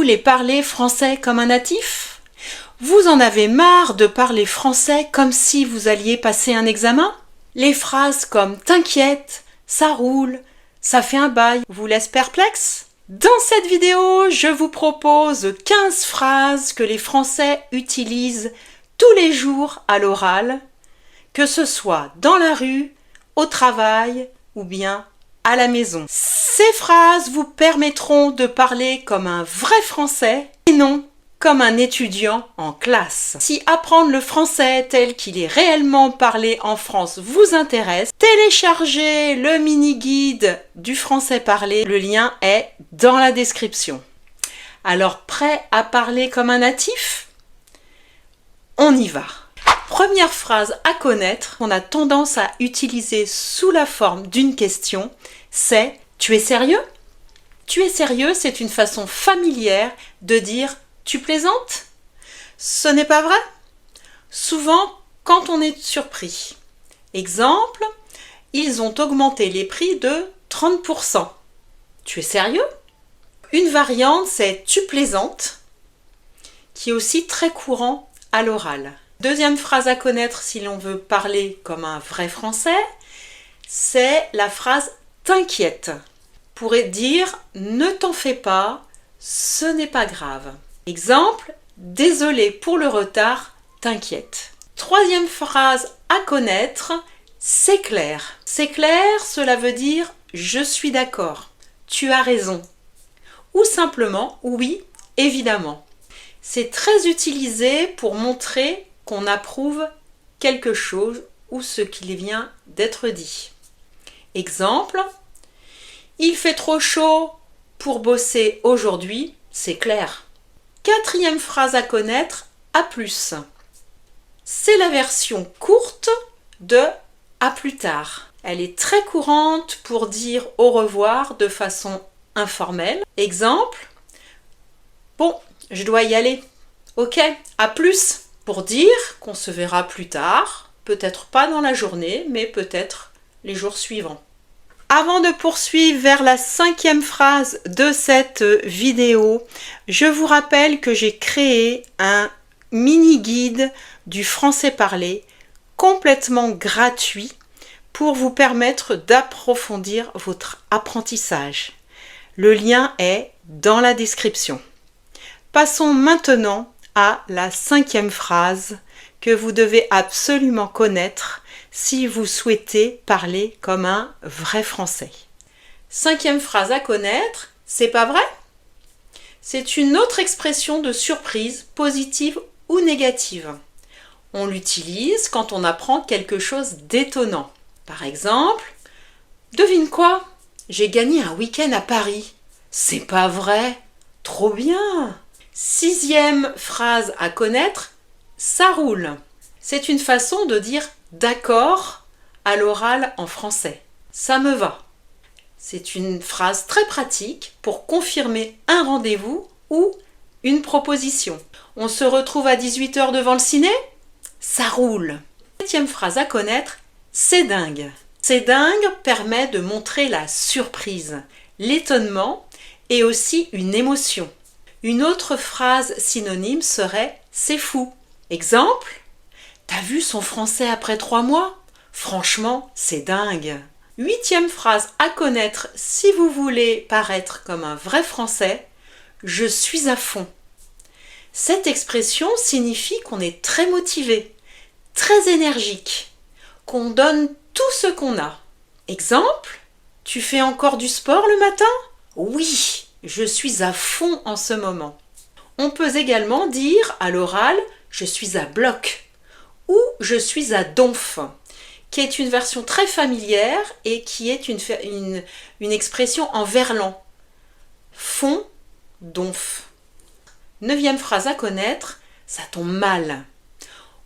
voulez parler français comme un natif? Vous en avez marre de parler français comme si vous alliez passer un examen? Les phrases comme « t'inquiète »,« ça roule »,« ça fait un bail » vous laissent perplexe? Dans cette vidéo, je vous propose 15 phrases que les Français utilisent tous les jours à l'oral, que ce soit dans la rue, au travail ou bien à la maison. Ces phrases vous permettront de parler comme un vrai Français et non comme un étudiant en classe. Si apprendre le français tel qu'il est réellement parlé en France vous intéresse, téléchargez le mini-guide du français parlé. Le lien est dans la description. Alors, prêt à parler comme un natif? On y va. Première phrase à connaître, qu'on a tendance à utiliser sous la forme d'une question, c'est « Tu es sérieux ?» Tu es sérieux, c'est une façon familière de dire « Tu plaisantes ?» Ce n'est pas vrai? Souvent, quand on est surpris. Exemple, ils ont augmenté les prix de 30%. Tu es sérieux? Une variante, c'est « Tu plaisantes ?» qui est aussi très courant à l'oral. Deuxième phrase à connaître si l'on veut parler comme un vrai Français, c'est la phrase « T'inquiète ». Pourrait dire « Ne t'en fais pas, ce n'est pas grave ». Exemple, « Désolé pour le retard, t'inquiète ». Troisième phrase à connaître, c'est clair. C'est clair, cela veut dire « Je suis d'accord, tu as raison » ou simplement « Oui, évidemment ». C'est très utilisé pour montrer qu'on approuve quelque chose ou ce qui vient d'être dit. Exemple, « Il fait trop chaud pour bosser aujourd'hui, c'est clair ». Quatrième phrase à connaître, à plus. C'est la version courte de à plus tard. Elle est très courante pour dire au revoir de façon informelle. Exemple, bon, je dois y aller. Ok, à plus. Pour dire qu'on se verra plus tard, peut-être pas dans la journée, mais peut-être les jours suivants. Avant de poursuivre vers la 5e phrase de cette vidéo, je vous rappelle que j'ai créé un mini-guide du français parlé complètement gratuit pour vous permettre d'approfondir votre apprentissage. Le lien est dans la description. Passons maintenant à la 5e phrase que vous devez absolument connaître si vous souhaitez parler comme un vrai Français. 5e phrase à connaître, c'est pas vrai? C'est une autre expression de surprise, positive ou négative. On l'utilise quand on apprend quelque chose d'étonnant. Par exemple, devine quoi? J'ai gagné un week-end à Paris. C'est pas vrai? Trop bien! 6e phrase à connaître, ça roule. C'est une façon de dire d'accord à l'oral en français. Ça me va. C'est une phrase très pratique pour confirmer un rendez-vous ou une proposition. On se retrouve à 18h devant le ciné? Ça roule. 7e phrase à connaître, c'est dingue. C'est dingue permet de montrer la surprise, l'étonnement et aussi une émotion. Une autre phrase synonyme serait « c'est fou ». Exemple, « T'as vu son français après 3 mois? Franchement, c'est dingue ». 8e phrase à connaître si vous voulez paraître comme un vrai Français, « je suis à fond ». Cette expression signifie qu'on est très motivé, très énergique, qu'on donne tout ce qu'on a. Exemple, « Tu fais encore du sport le matin? Oui, je suis à fond en ce moment. » On peut également dire à l'oral « je suis à bloc » ou « je suis à donf », qui est une version très familière et qui est une expression en verlan. Fond, donf. 9e phrase à connaître, ça tombe mal.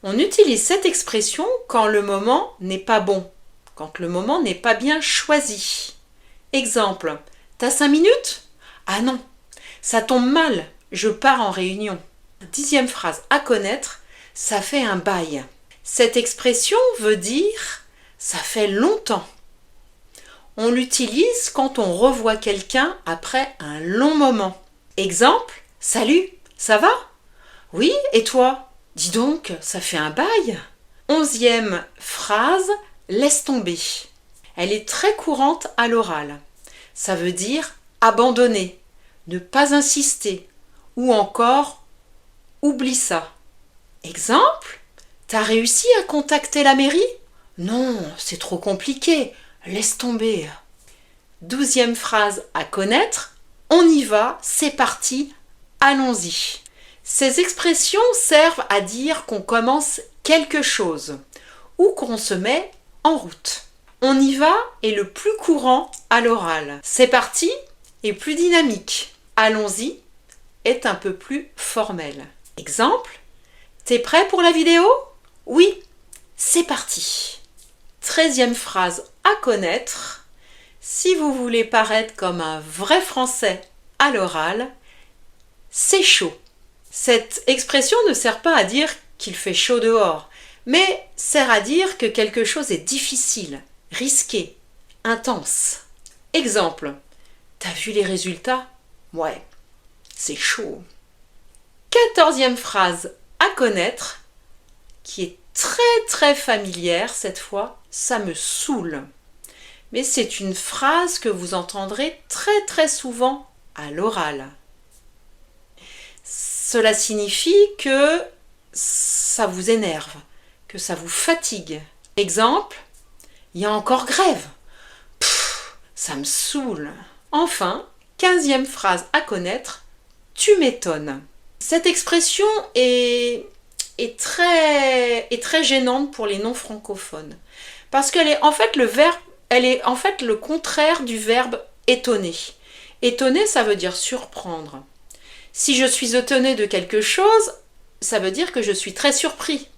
On utilise cette expression quand le moment n'est pas bon, quand le moment n'est pas bien choisi. Exemple, t'as 5 minutes? Ah non, ça tombe mal, je pars en réunion. 10e phrase à connaître, ça fait un bail. Cette expression veut dire ça fait longtemps. On l'utilise quand on revoit quelqu'un après un long moment. Exemple, Salut, ça va? Oui, et toi? Dis donc, ça fait un bail. 11e phrase, laisse tomber. Elle est très courante à l'oral. Ça veut dire abandonner, ne pas insister, ou encore oublie ça. Exemple, t'as réussi à contacter la mairie? Non, c'est trop compliqué, laisse tomber. 12e phrase à connaître, on y va, c'est parti, allons-y. Ces expressions servent à dire qu'on commence quelque chose ou qu'on se met en route. On y va est le plus courant à l'oral. C'est parti est plus dynamique. Allons-y est un peu plus formel. Exemple, t'es prêt pour la vidéo? Oui, c'est parti. 13e phrase à connaître. Si vous voulez paraître comme un vrai Français à l'oral, c'est chaud. Cette expression ne sert pas à dire qu'il fait chaud dehors, mais sert à dire que quelque chose est difficile, risqué, intense. Exemple, t'as vu les résultats? Ouais, c'est chaud. 14e phrase à connaître, qui est très familière cette fois, ça me saoule. Mais c'est une phrase que vous entendrez très souvent à l'oral. Cela signifie que ça vous énerve, que ça vous fatigue. Exemple, il y a encore grève. Ça me saoule. Enfin, 15e phrase à connaître, tu m'étonnes. Cette expression est très gênante pour les non-francophones. Parce qu'elle est en fait le contraire du verbe étonner. Étonner, ça veut dire surprendre. Si je suis étonné de quelque chose, ça veut dire que je suis très surpris.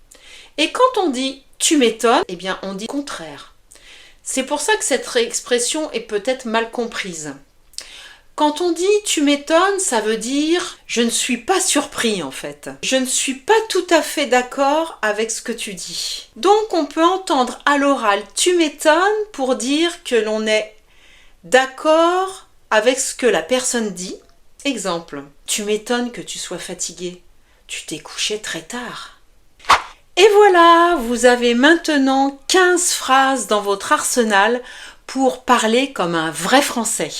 Et quand on dit tu m'étonnes, eh bien on dit contraire. C'est pour ça que cette expression est peut-être mal comprise. Quand on dit tu m'étonnes, ça veut dire je ne suis pas surpris en fait. Je ne suis pas tout à fait d'accord avec ce que tu dis. Donc on peut entendre à l'oral tu m'étonnes pour dire que l'on est d'accord avec ce que la personne dit. Exemple, tu m'étonnes que tu sois fatigué. Tu t'es couché très tard. Et voilà, vous avez maintenant 15 phrases dans votre arsenal pour parler comme un vrai Français.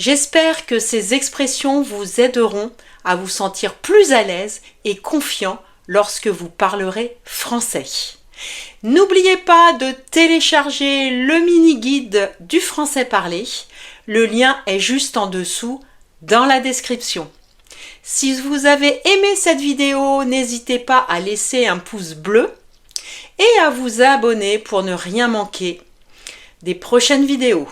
J'espère que ces expressions vous aideront à vous sentir plus à l'aise et confiant lorsque vous parlerez français. N'oubliez pas de télécharger le mini-guide du français parlé. Le lien est juste en dessous dans la description. Si vous avez aimé cette vidéo, n'hésitez pas à laisser un pouce bleu et à vous abonner pour ne rien manquer des prochaines vidéos.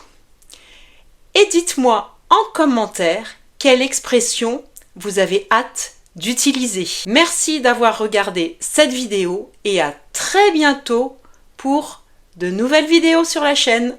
Et dites-moi en commentaire quelle expression vous avez hâte d'utiliser. Merci d'avoir regardé cette vidéo et à très bientôt pour de nouvelles vidéos sur la chaîne.